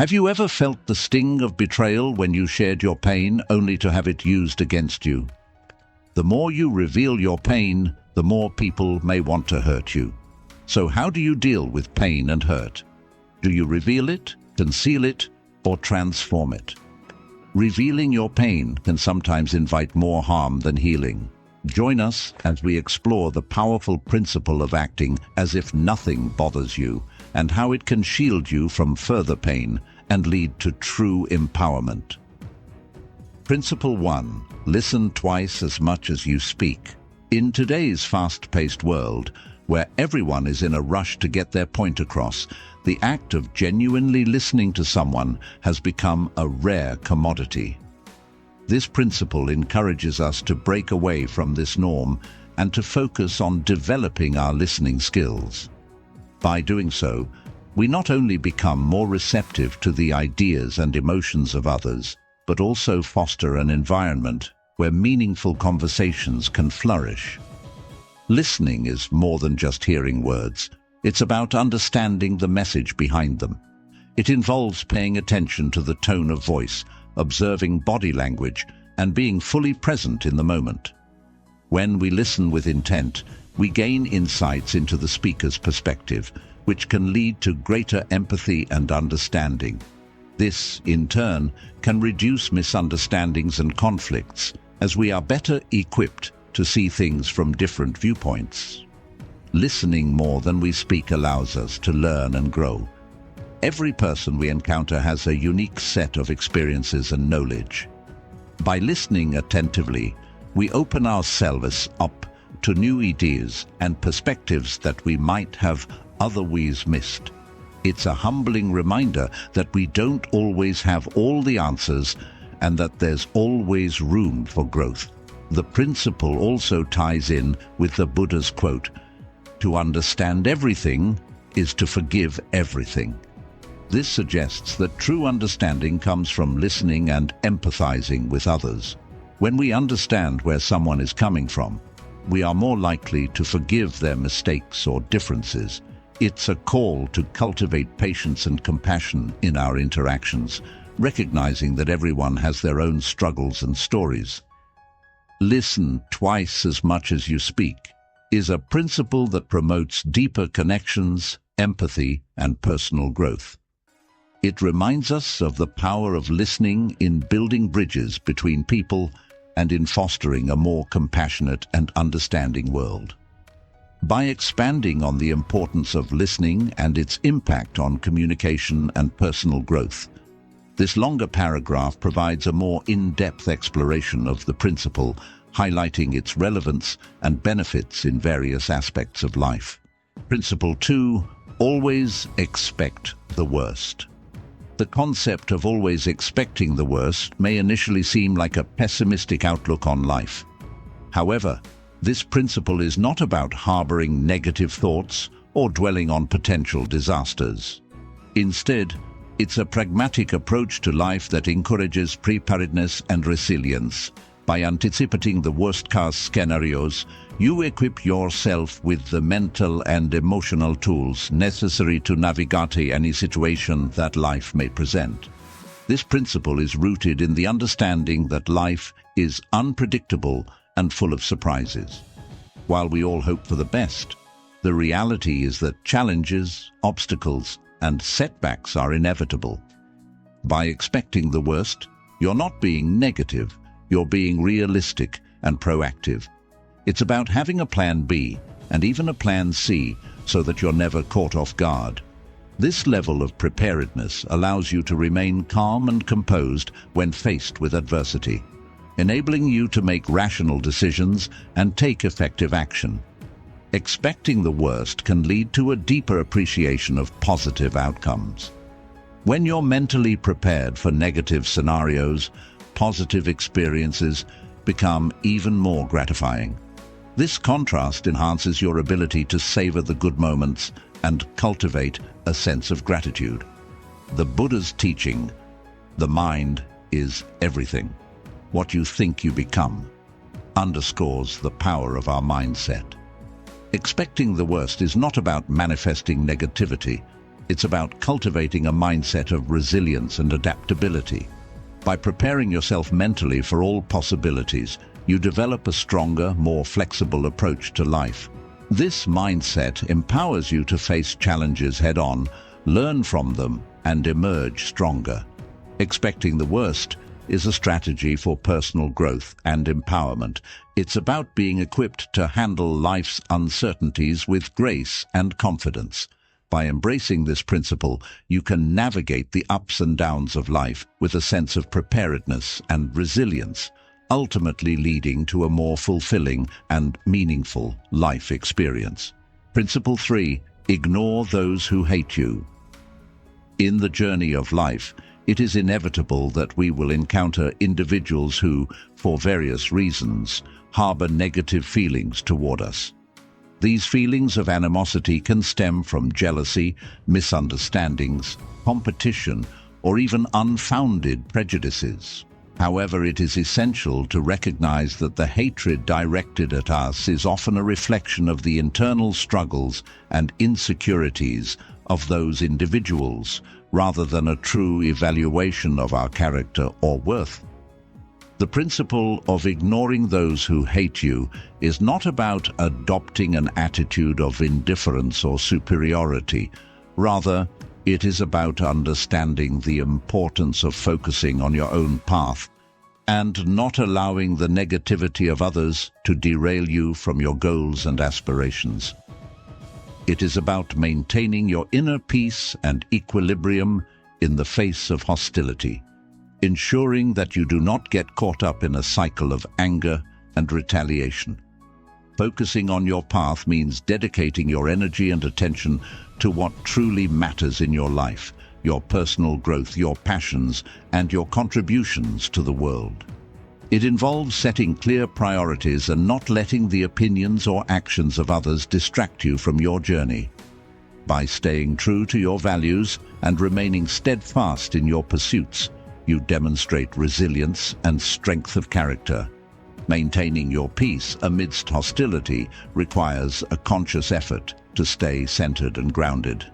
Have you ever felt the sting of betrayal when you shared your pain only to have it used against you? The more you reveal your pain, the more people may want to hurt you. So how do you deal with pain and hurt? Do you reveal it, conceal it, or transform it? Revealing your pain can sometimes invite more harm than healing. Join us as we explore the powerful principle of acting as if nothing bothers you, and how it can shield you from further pain and lead to true empowerment. Principle 1. Listen twice as much as you speak. In today's fast-paced world, where everyone is in a rush to get their point across, the act of genuinely listening to someone has become a rare commodity. This principle encourages us to break away from this norm and to focus on developing our listening skills. By doing so, we not only become more receptive to the ideas and emotions of others, but also foster an environment where meaningful conversations can flourish. Listening is more than just hearing words. It's about understanding the message behind them. It involves paying attention to the tone of voice, observing body language, and being fully present in the moment. When we listen with intent, we gain insights into the speaker's perspective, which can lead to greater empathy and understanding. This, in turn, can reduce misunderstandings and conflicts, as we are better equipped to see things from different viewpoints. Listening more than we speak allows us to learn and grow. Every person we encounter has a unique set of experiences and knowledge. By listening attentively, we open ourselves up to new ideas and perspectives that we might have otherwise missed. It's a humbling reminder that we don't always have all the answers and that there's always room for growth. The principle also ties in with the Buddha's quote, "To understand everything is to forgive everything." This suggests that true understanding comes from listening and empathizing with others. When we understand where someone is coming from, we are more likely to forgive their mistakes or differences. It's a call to cultivate patience and compassion in our interactions, recognizing that everyone has their own struggles and stories. Listen twice as much as you speak is a principle that promotes deeper connections, empathy, and personal growth. It reminds us of the power of listening in building bridges between people and in fostering a more compassionate and understanding world. By expanding on the importance of listening and its impact on communication and personal growth, this longer paragraph provides a more in-depth exploration of the principle, highlighting its relevance and benefits in various aspects of life. Principle 2. Always expect the worst. The concept of always expecting the worst may initially seem like a pessimistic outlook on life. However, this principle is not about harboring negative thoughts or dwelling on potential disasters. Instead, it's a pragmatic approach to life that encourages preparedness and resilience. By anticipating the worst-case scenarios, you equip yourself with the mental and emotional tools necessary to navigate any situation that life may present. This principle is rooted in the understanding that life is unpredictable and full of surprises. While we all hope for the best, the reality is that challenges, obstacles, and setbacks are inevitable. By expecting the worst, you're not being negative, you're being realistic and proactive. It's about having a plan B and even a plan C so that you're never caught off guard. This level of preparedness allows you to remain calm and composed when faced with adversity, enabling you to make rational decisions and take effective action. Expecting the worst can lead to a deeper appreciation of positive outcomes. When you're mentally prepared for negative scenarios, positive experiences become even more gratifying. This contrast enhances your ability to savor the good moments and cultivate a sense of gratitude. The Buddha's teaching, "The mind is everything. What you think you become," underscores the power of our mindset. Expecting the worst is not about manifesting negativity. It's about cultivating a mindset of resilience and adaptability. By preparing yourself mentally for all possibilities, you develop a stronger, more flexible approach to life. This mindset empowers you to face challenges head-on, learn from them, and emerge stronger. Expecting the worst is a strategy for personal growth and empowerment. It's about being equipped to handle life's uncertainties with grace and confidence. By embracing this principle, you can navigate the ups and downs of life with a sense of preparedness and resilience, ultimately leading to a more fulfilling and meaningful life experience. Principle 3. Ignore those who hate you. In the journey of life, it is inevitable that we will encounter individuals who, for various reasons, harbor negative feelings toward us. These feelings of animosity can stem from jealousy, misunderstandings, competition, or even unfounded prejudices. However, it is essential to recognize that the hatred directed at us is often a reflection of the internal struggles and insecurities of those individuals, rather than a true evaluation of our character or worth. The principle of ignoring those who hate you is not about adopting an attitude of indifference or superiority. Rather, it is about understanding the importance of focusing on your own path and not allowing the negativity of others to derail you from your goals and aspirations. It is about maintaining your inner peace and equilibrium in the face of hostility, ensuring that you do not get caught up in a cycle of anger and retaliation. Focusing on your path means dedicating your energy and attention to what truly matters in your life, your personal growth, your passions, and your contributions to the world. It involves setting clear priorities and not letting the opinions or actions of others distract you from your journey. By staying true to your values and remaining steadfast in your pursuits, you demonstrate resilience and strength of character. Maintaining your peace amidst hostility requires a conscious effort to stay centered and grounded.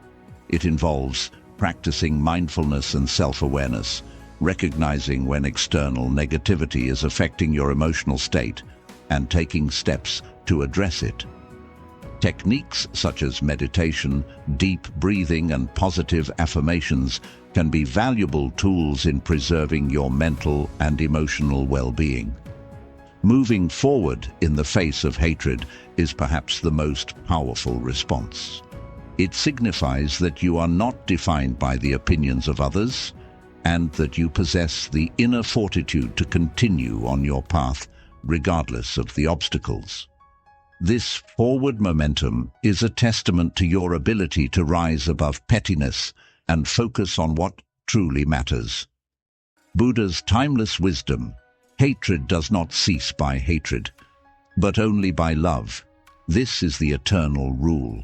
It involves practicing mindfulness and self-awareness, recognizing when external negativity is affecting your emotional state, and taking steps to address it. Techniques such as meditation, deep breathing, and positive affirmations can be valuable tools in preserving your mental and emotional well-being. Moving forward in the face of hatred is perhaps the most powerful response. It signifies that you are not defined by the opinions of others, and that you possess the inner fortitude to continue on your path, regardless of the obstacles. This forward momentum is a testament to your ability to rise above pettiness and focus on what truly matters. Buddha's timeless wisdom: hatred does not cease by hatred, but only by love. This is the eternal rule.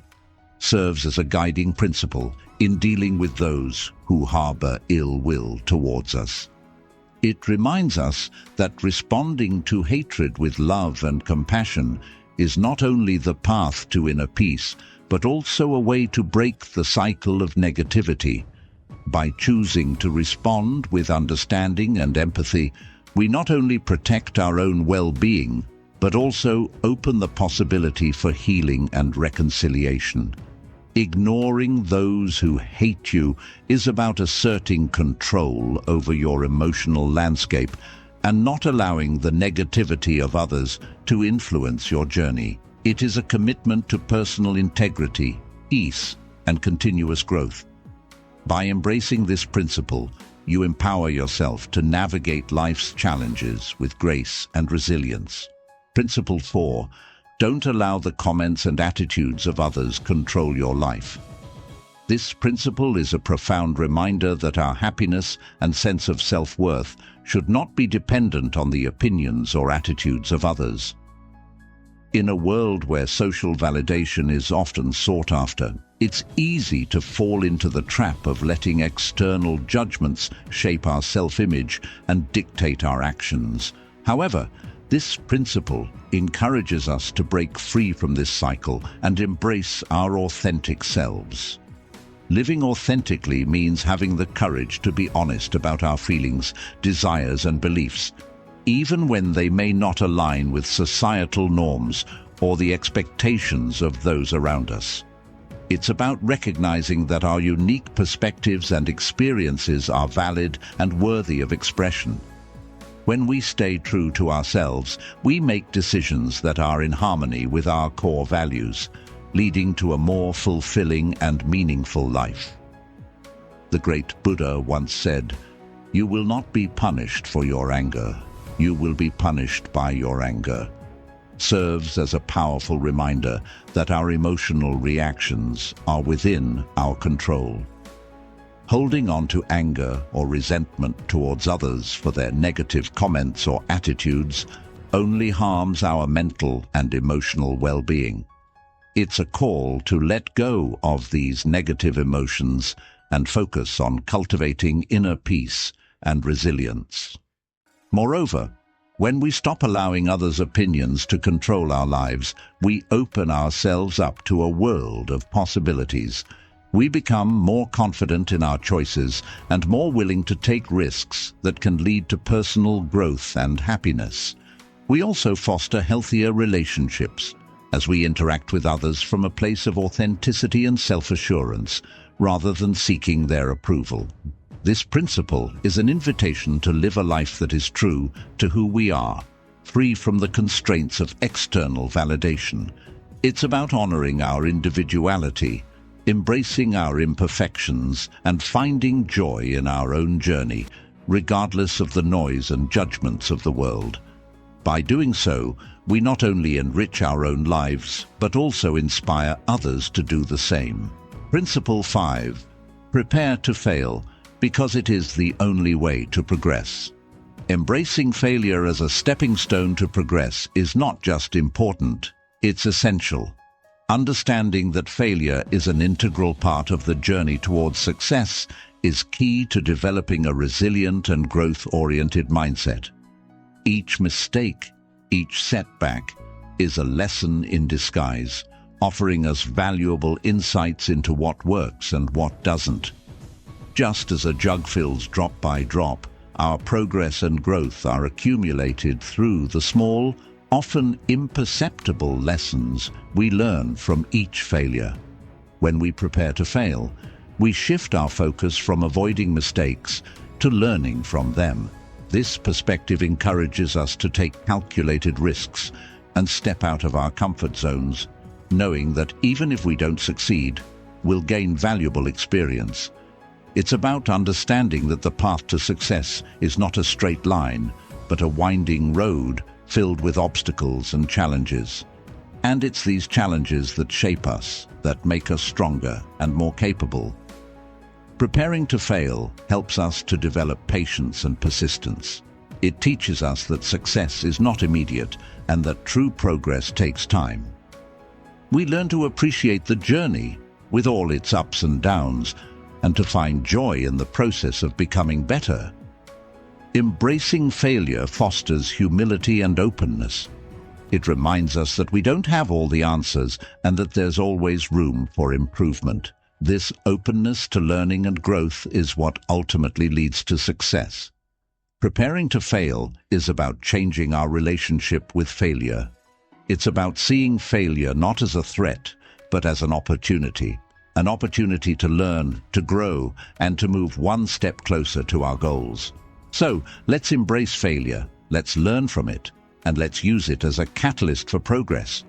Serves as a guiding principle in dealing with those who harbor ill will towards us. It reminds us that responding to hatred with love and compassion is not only the path to inner peace, but also a way to break the cycle of negativity. By choosing to respond with understanding and empathy, we not only protect our own well-being, but also open the possibility for healing and reconciliation. Ignoring those who hate you is about asserting control over your emotional landscape and not allowing the negativity of others to influence your journey. It is a commitment to personal integrity, peace, and continuous growth. By embracing this principle, you empower yourself to navigate life's challenges with grace and resilience. Principle 4. Don't allow the comments and attitudes of others control your life. This principle is a profound reminder that our happiness and sense of self-worth should not be dependent on the opinions or attitudes of others. In a world where social validation is often sought after, it's easy to fall into the trap of letting external judgments shape our self-image and dictate our actions. However, this principle encourages us to break free from this cycle and embrace our authentic selves. Living authentically means having the courage to be honest about our feelings, desires, and beliefs, even when they may not align with societal norms or the expectations of those around us. It's about recognizing that our unique perspectives and experiences are valid and worthy of expression. When we stay true to ourselves, we make decisions that are in harmony with our core values, leading to a more fulfilling and meaningful life. The great Buddha once said, "You will not be punished for your anger. You will be punished by your anger," serves as a powerful reminder that our emotional reactions are within our control. Holding on to anger or resentment towards others for their negative comments or attitudes only harms our mental and emotional well-being. It's a call to let go of these negative emotions and focus on cultivating inner peace and resilience. Moreover, when we stop allowing others' opinions to control our lives, we open ourselves up to a world of possibilities. We become more confident in our choices and more willing to take risks that can lead to personal growth and happiness. We also foster healthier relationships as we interact with others from a place of authenticity and self-assurance, rather than seeking their approval. This principle is an invitation to live a life that is true to who we are, free from the constraints of external validation. It's about honoring our individuality, embracing our imperfections, and finding joy in our own journey, regardless of the noise and judgments of the world. By doing so, we not only enrich our own lives, but also inspire others to do the same. Principle 5. Prepare to fail, because it is the only way to progress. Embracing failure as a stepping stone to progress is not just important, it's essential. Understanding that failure is an integral part of the journey towards success is key to developing a resilient and growth-oriented mindset. Each mistake, each setback, is a lesson in disguise, offering us valuable insights into what works and what doesn't. Just as a jug fills drop by drop, our progress and growth are accumulated through the small, often imperceptible lessons we learn from each failure. When we prepare to fail, we shift our focus from avoiding mistakes to learning from them. This perspective encourages us to take calculated risks and step out of our comfort zones, knowing that even if we don't succeed, we'll gain valuable experience. It's about understanding that the path to success is not a straight line, but a winding road filled with obstacles and challenges. And it's these challenges that shape us, that make us stronger and more capable. Preparing to fail helps us to develop patience and persistence. It teaches us that success is not immediate and that true progress takes time. We learn to appreciate the journey with all its ups and downs, and to find joy in the process of becoming better. Embracing failure fosters humility and openness. It reminds us that we don't have all the answers and that there's always room for improvement. This openness to learning and growth is what ultimately leads to success. Preparing to fail is about changing our relationship with failure. It's about seeing failure not as a threat, but as an opportunity to learn, to grow, and to move one step closer to our goals. So, let's embrace failure, let's learn from it, and let's use it as a catalyst for progress.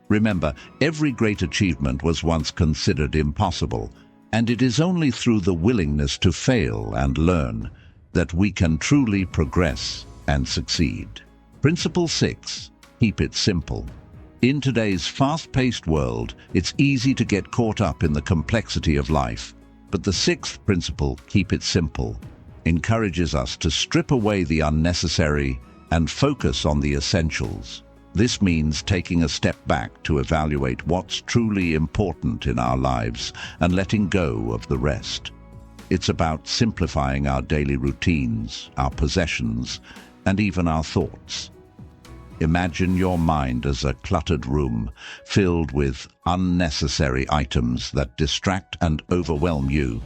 Remember, every great achievement was once considered impossible, and it is only through the willingness to fail and learn that we can truly progress and succeed. Principle 6. Keep it simple. In today's fast-paced world, it's easy to get caught up in the complexity of life. But the 6th principle, keep it simple, encourages us to strip away the unnecessary and focus on the essentials. This means taking a step back to evaluate what's truly important in our lives and letting go of the rest. It's about simplifying our daily routines, our possessions, and even our thoughts. Imagine your mind as a cluttered room filled with unnecessary items that distract and overwhelm you.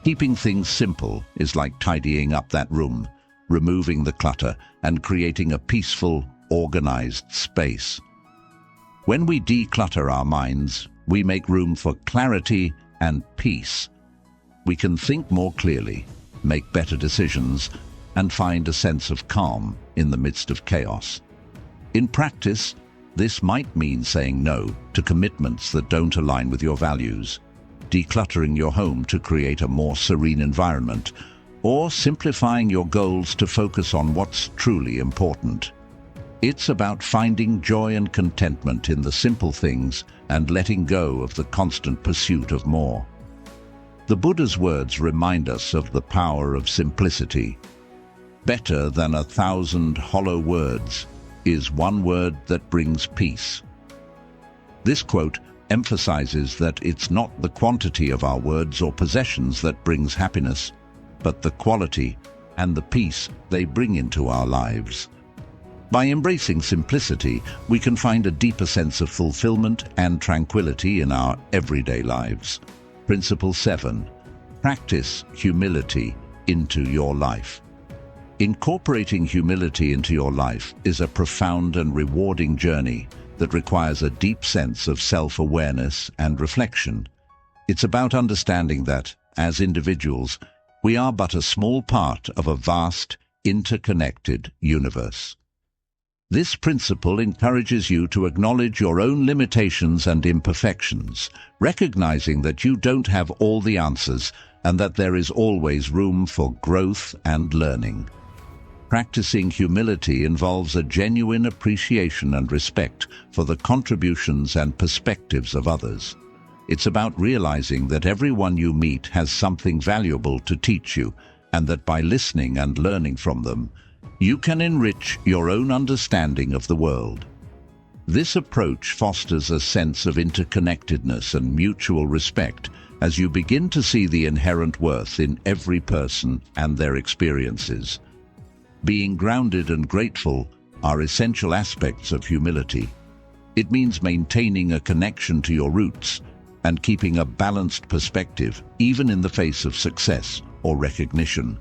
Keeping things simple is like tidying up that room, removing the clutter and creating a peaceful, organized space. When we declutter our minds, we make room for clarity and peace. We can think more clearly, make better decisions, and find a sense of calm in the midst of chaos. In practice, this might mean saying no to commitments that don't align with your values, decluttering your home to create a more serene environment, or simplifying your goals to focus on what's truly important. It's about finding joy and contentment in the simple things and letting go of the constant pursuit of more. The Buddha's words remind us of the power of simplicity. Better than 1,000 hollow words is one word that brings peace. This quote emphasizes that it's not the quantity of our words or possessions that brings happiness, but the quality and the peace they bring into our lives. By embracing simplicity, we can find a deeper sense of fulfillment and tranquility in our everyday lives. Principle 7. Practice humility into your life. Incorporating humility into your life is a profound and rewarding journey that requires a deep sense of self-awareness and reflection. It's about understanding that, as individuals, we are but a small part of a vast, interconnected universe. This principle encourages you to acknowledge your own limitations and imperfections, recognizing that you don't have all the answers and that there is always room for growth and learning. Practicing humility involves a genuine appreciation and respect for the contributions and perspectives of others. It's about realizing that everyone you meet has something valuable to teach you, and that by listening and learning from them, you can enrich your own understanding of the world. This approach fosters a sense of interconnectedness and mutual respect as you begin to see the inherent worth in every person and their experiences. Being grounded and grateful are essential aspects of humility. It means maintaining a connection to your roots and keeping a balanced perspective, even in the face of success or recognition.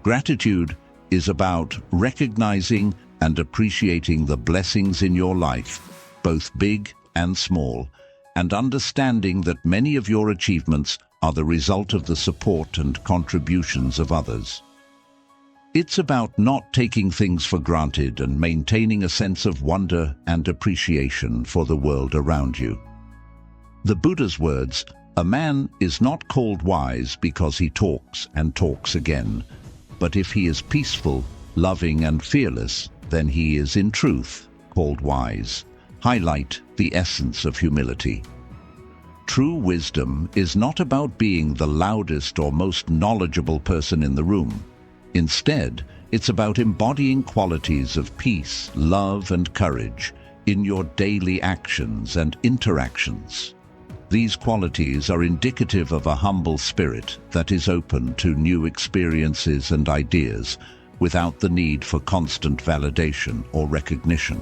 Gratitude is about recognizing and appreciating the blessings in your life, both big and small, and understanding that many of your achievements are the result of the support and contributions of others. It's about not taking things for granted and maintaining a sense of wonder and appreciation for the world around you. The Buddha's words, "A man is not called wise because he talks and talks again, but if he is peaceful, loving and fearless, then he is in truth called wise," highlight the essence of humility. True wisdom is not about being the loudest or most knowledgeable person in the room. Instead, it's about embodying qualities of peace, love, and courage in your daily actions and interactions. These qualities are indicative of a humble spirit that is open to new experiences and ideas without the need for constant validation or recognition.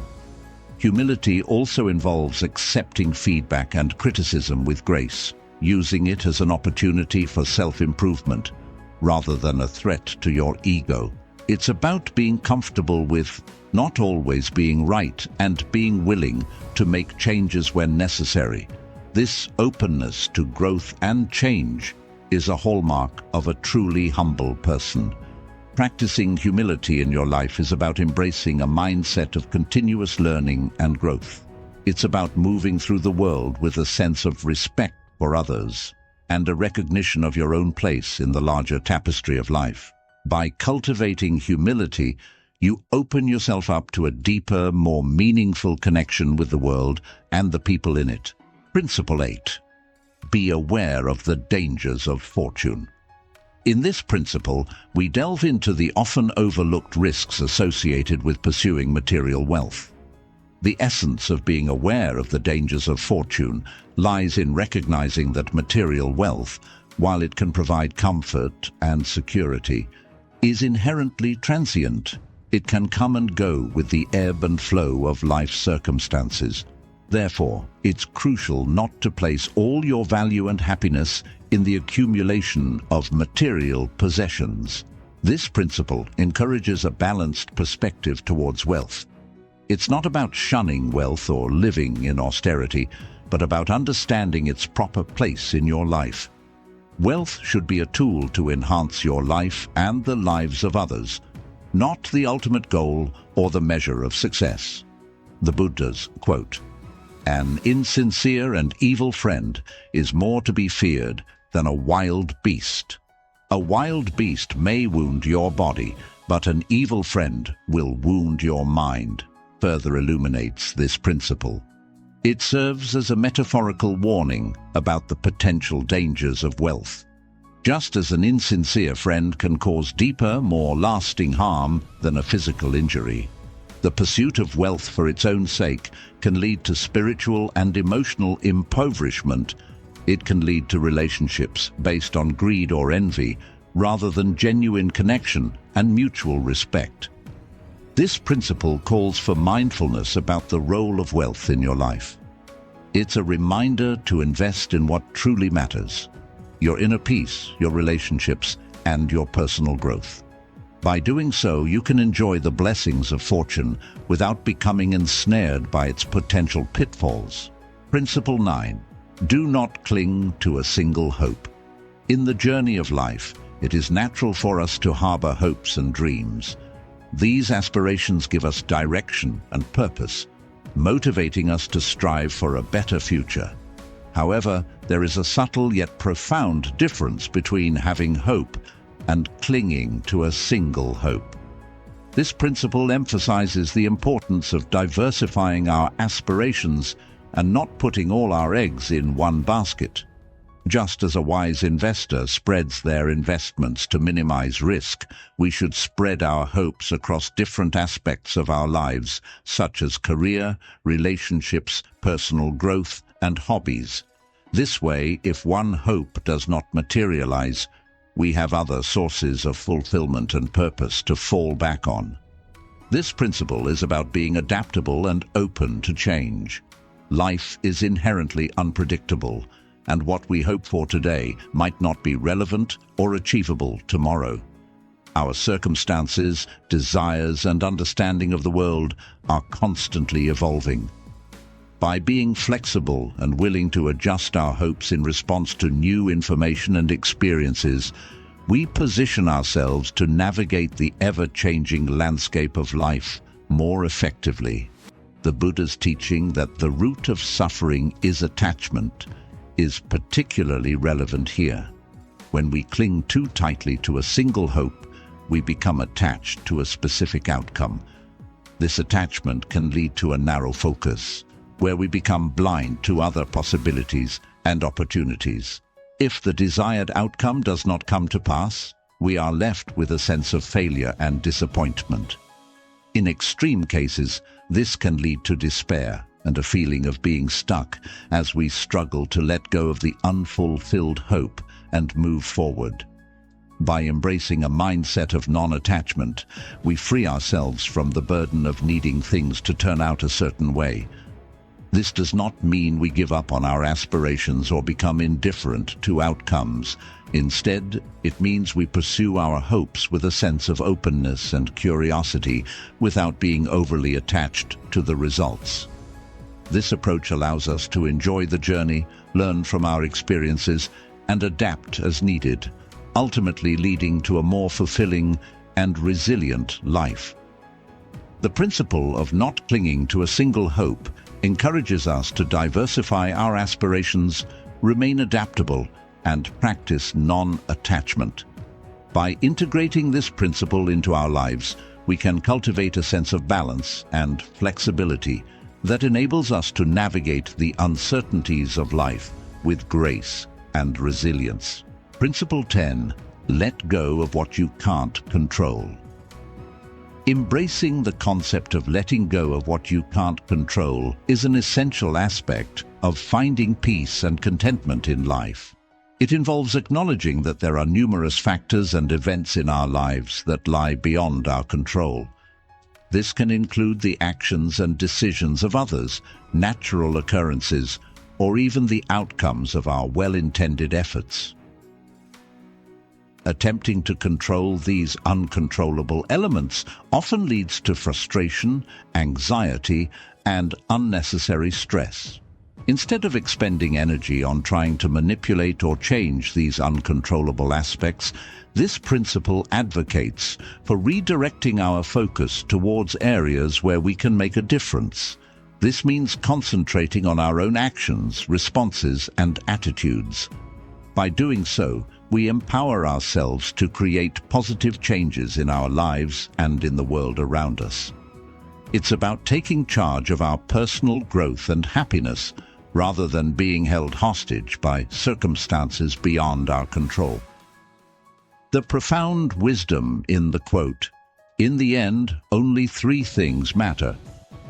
Humility also involves accepting feedback and criticism with grace, using it as an opportunity for self-improvement rather than a threat to your ego. It's about being comfortable with not always being right and being willing to make changes when necessary. This openness to growth and change is a hallmark of a truly humble person. Practicing humility in your life is about embracing a mindset of continuous learning and growth. It's about moving through the world with a sense of respect for others and a recognition of your own place in the larger tapestry of life. By cultivating humility, you open yourself up to a deeper, more meaningful connection with the world and the people in it. Principle 8. Be aware of the dangers of fortune. In this principle, we delve into the often overlooked risks associated with pursuing material wealth. The essence of being aware of the dangers of fortune lies in recognizing that material wealth, while it can provide comfort and security, is inherently transient. It can come and go with the ebb and flow of life's circumstances. Therefore, it's crucial not to place all your value and happiness in the accumulation of material possessions. This principle encourages a balanced perspective towards wealth. It's not about shunning wealth or living in austerity, but about understanding its proper place in your life. Wealth should be a tool to enhance your life and the lives of others, not the ultimate goal or the measure of success. The Buddha's quote, "An insincere and evil friend is more to be feared than a wild beast. A wild beast may wound your body, but an evil friend will wound your mind," further illuminates this principle. It serves as a metaphorical warning about the potential dangers of wealth. Just as an insincere friend can cause deeper, more lasting harm than a physical injury, the pursuit of wealth for its own sake can lead to spiritual and emotional impoverishment. It can lead to relationships based on greed or envy, rather than genuine connection and mutual respect. This principle calls for mindfulness about the role of wealth in your life. It's a reminder to invest in what truly matters: your inner peace, your relationships, and your personal growth. By doing so, you can enjoy the blessings of fortune without becoming ensnared by its potential pitfalls. Principle 9. Do not cling to a single hope. In the journey of life, it is natural for us to harbor hopes and dreams. These aspirations give us direction and purpose, motivating us to strive for a better future. However, there is a subtle yet profound difference between having hope and clinging to a single hope. This principle emphasizes the importance of diversifying our aspirations and not putting all our eggs in one basket. Just as a wise investor spreads their investments to minimize risk, we should spread our hopes across different aspects of our lives, such as career, relationships, personal growth, and hobbies. This way, if one hope does not materialize, we have other sources of fulfillment and purpose to fall back on. This principle is about being adaptable and open to change. Life is inherently unpredictable, and what we hope for today might not be relevant or achievable tomorrow. Our circumstances, desires, and understanding of the world are constantly evolving. By being flexible and willing to adjust our hopes in response to new information and experiences, we position ourselves to navigate the ever-changing landscape of life more effectively. The Buddha's teaching that the root of suffering is attachment is particularly relevant here. When we cling too tightly to a single hope, we become attached to a specific outcome. This attachment can lead to a narrow focus, where we become blind to other possibilities and opportunities. If the desired outcome does not come to pass, we are left with a sense of failure and disappointment. In extreme cases, this can lead to despair and a feeling of being stuck as we struggle to let go of the unfulfilled hope and move forward. By embracing a mindset of non-attachment, we free ourselves from the burden of needing things to turn out a certain way. This does not mean we give up on our aspirations or become indifferent to outcomes. Instead, it means we pursue our hopes with a sense of openness and curiosity without being overly attached to the results. This approach allows us to enjoy the journey, learn from our experiences, and adapt as needed, ultimately leading to a more fulfilling and resilient life. The principle of not clinging to a single hope encourages us to diversify our aspirations, remain adaptable, and practice non-attachment. By integrating this principle into our lives, we can cultivate a sense of balance and flexibility that enables us to navigate the uncertainties of life with grace and resilience. Principle 10. Let go of what you can't control. Embracing the concept of letting go of what you can't control is an essential aspect of finding peace and contentment in life. It involves acknowledging that there are numerous factors and events in our lives that lie beyond our control. This can include the actions and decisions of others, natural occurrences, or even the outcomes of our well-intended efforts. Attempting to control these uncontrollable elements often leads to frustration, anxiety, and unnecessary stress. Instead of expending energy on trying to manipulate or change these uncontrollable aspects, this principle advocates for redirecting our focus towards areas where we can make a difference. This means concentrating on our own actions, responses, and attitudes. By doing so, we empower ourselves to create positive changes in our lives and in the world around us. It's about taking charge of our personal growth and happiness, rather than being held hostage by circumstances beyond our control. The profound wisdom in the quote, "In the end, only three things matter: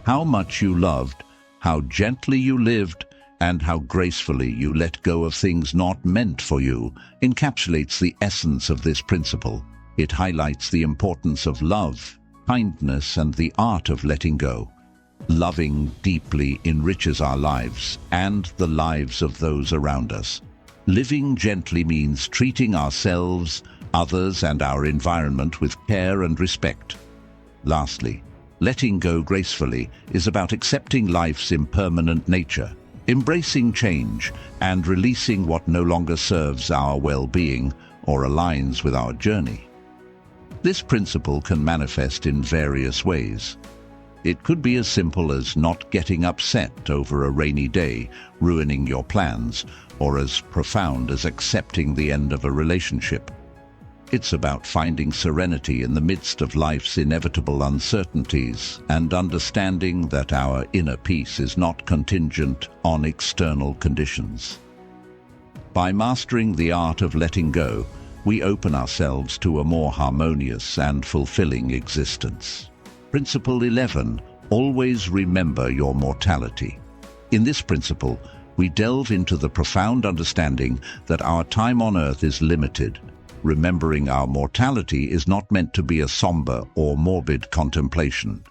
how much you loved, how gently you lived, and how gracefully you let go of things not meant for you," encapsulates the essence of this principle. It highlights the importance of love, kindness, and the art of letting go. Loving deeply enriches our lives and the lives of those around us. Living gently means treating ourselves, others, and our environment with care and respect. Lastly, letting go gracefully is about accepting life's impermanent nature, embracing change, and releasing what no longer serves our well-being or aligns with our journey. This principle can manifest in various ways. It could be as simple as not getting upset over a rainy day, ruining your plans, or as profound as accepting the end of a relationship. It's about finding serenity in the midst of life's inevitable uncertainties and understanding that our inner peace is not contingent on external conditions. By mastering the art of letting go, we open ourselves to a more harmonious and fulfilling existence. Principle 11. Always remember your mortality. In this principle, we delve into the profound understanding that our time on earth is limited. Remembering our mortality is not meant to be a somber or morbid contemplation.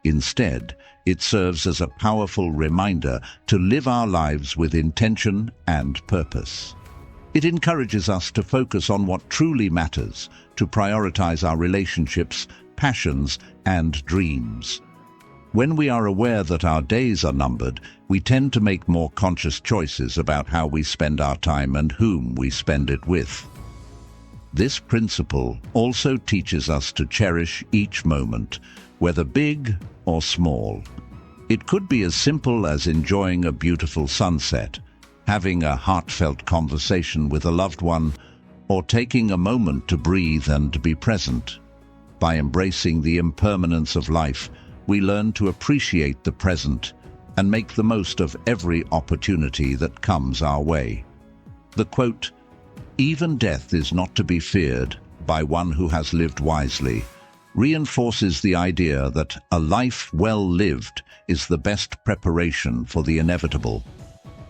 Instead, it serves as a powerful reminder to live our lives with intention and purpose. It encourages us to focus on what truly matters, to prioritize our relationships, passions, and dreams. When we are aware that our days are numbered, we tend to make more conscious choices about how we spend our time and whom we spend it with. This principle also teaches us to cherish each moment, whether big or small. It could be as simple as enjoying a beautiful sunset, having a heartfelt conversation with a loved one, or taking a moment to breathe and be present. By embracing the impermanence of life, we learn to appreciate the present and make the most of every opportunity that comes our way. The quote, "Even death is not to be feared by one who has lived wisely," reinforces the idea that a life well lived is the best preparation for the inevitable.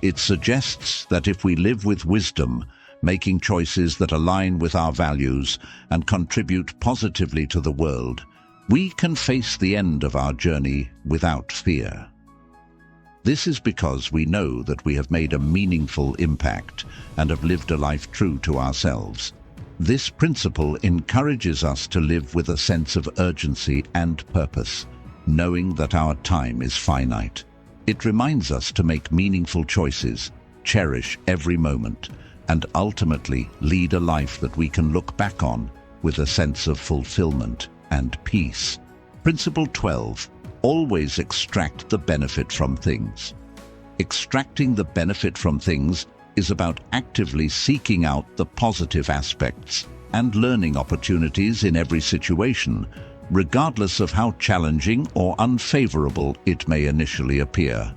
It suggests that if we live with wisdom, making choices that align with our values and contribute positively to the world, we can face the end of our journey without fear. This is because we know that we have made a meaningful impact and have lived a life true to ourselves. This principle encourages us to live with a sense of urgency and purpose, knowing that our time is finite. It reminds us to make meaningful choices, cherish every moment, and ultimately lead a life that we can look back on with a sense of fulfillment and peace. Principle 12. Always extract the benefit from things. Extracting the benefit from things is about actively seeking out the positive aspects and learning opportunities in every situation, regardless of how challenging or unfavorable it may initially appear.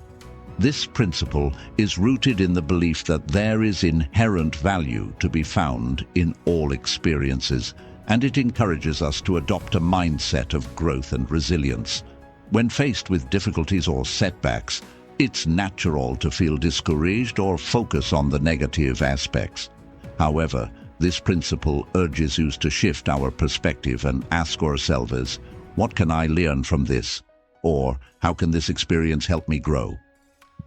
This principle is rooted in the belief that there is inherent value to be found in all experiences, and it encourages us to adopt a mindset of growth and resilience. When faced with difficulties or setbacks, it's natural to feel discouraged or focus on the negative aspects. However, this principle urges us to shift our perspective and ask ourselves, What can I learn from this? Or how can this experience help me grow?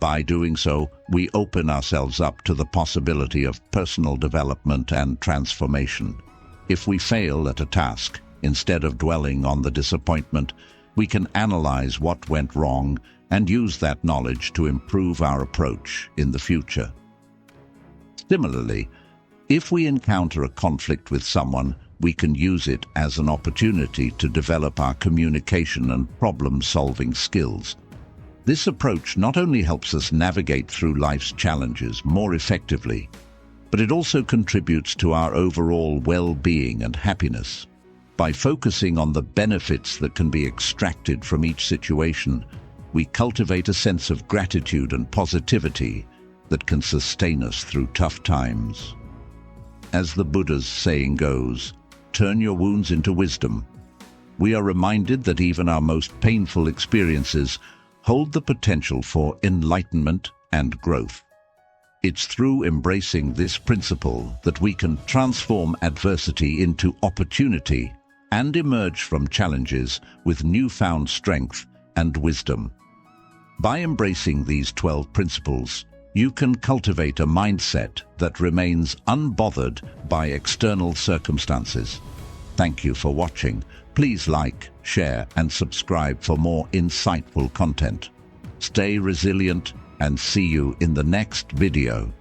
By doing so, we open ourselves up to the possibility of personal development and transformation. If we fail at a task, instead of dwelling on the disappointment, we can analyze what went wrong and use that knowledge to improve our approach in the future. Similarly, if we encounter a conflict with someone, we can use it as an opportunity to develop our communication and problem-solving skills. This approach not only helps us navigate through life's challenges more effectively, but it also contributes to our overall well-being and happiness. By focusing on the benefits that can be extracted from each situation, we cultivate a sense of gratitude and positivity that can sustain us through tough times. As the Buddha's saying goes, turn your wounds into wisdom. We are reminded that even our most painful experiences hold the potential for enlightenment and growth. It's through embracing this principle that we can transform adversity into opportunity and emerge from challenges with newfound strength and wisdom. By embracing these 12 principles, you can cultivate a mindset that remains unbothered by external circumstances. Thank you for watching. Please like, share, and subscribe for more insightful content. Stay resilient and see you in the next video.